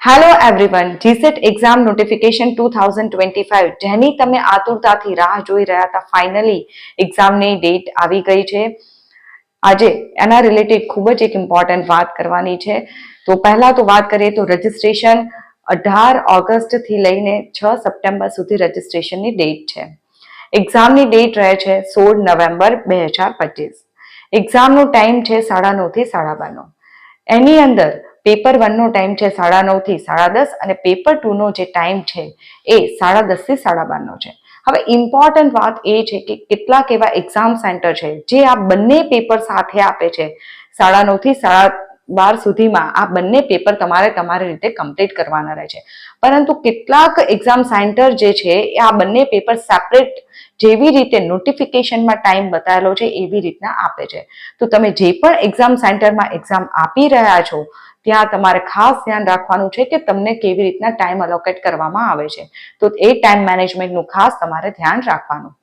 Hello everyone, GSET exam notification 2025 જેની તમે આતુરતાથી રાહ જોઈ રહ્યા હતા, ફાઇનલી એક્ઝામની ડેટ આવી ગઈ છે. આજે એના રિલેટેડ ખૂબ જ એક ઇમ્પોર્ટન્ટ વાત કરવાની છે. તો પહેલા તો વાત કરીએ તો રજિસ્ટ્રેશન 18 ઓગસ્ટથી લઈને 6 સપ્ટેમ્બર સુધી રજિસ્ટ્રેશનની ડેટ છે. એક્ઝામની ડેટ રહે છે 16 નવેમ્બર 2025. એક્ઝામનો ટાઈમ છે 9:30 થી 12:30. એની અંદર પેપર 1 નો ટાઈમ છે 9:30 થી 10:30 અને પેપર 2 નો જે ટાઈમ છે એ 10:30 થી 12:30 છે. હવે ઇમ્પોર્ટન્ટ વાત એ છે કે કેટલાક એવા એક્ઝામ સેન્ટર છે જે આ બંને પેપર સાથે આપે છે. 9:30 થી 12:30 સુધીમાં આ બંને પેપર તમારે તમારી રીતે કમ્પ્લીટ કરવાના રહે છે. પરંતુ કેટલાક એક્ઝામ સેન્ટર જે છે એ આ બંને પેપર સેપરેટ જેવી રીતે નોટિફિકેશનમાં ટાઈમ બતાવેલો છે એવી રીતના આપે છે. તો તમે જે પણ એક્ઝામ સેન્ટરમાં એક્ઝામ આપી રહ્યા છો ત્યાં તમારે ખાસ ધ્યાન રાખવાનું છે કે તમને કેવી રીતના ટાઈમ અલોકેટ કરવામાં આવે છે. તો એ ટાઈમ મેનેજમેન્ટનું ખાસ તમારે ધ્યાન રાખવાનું.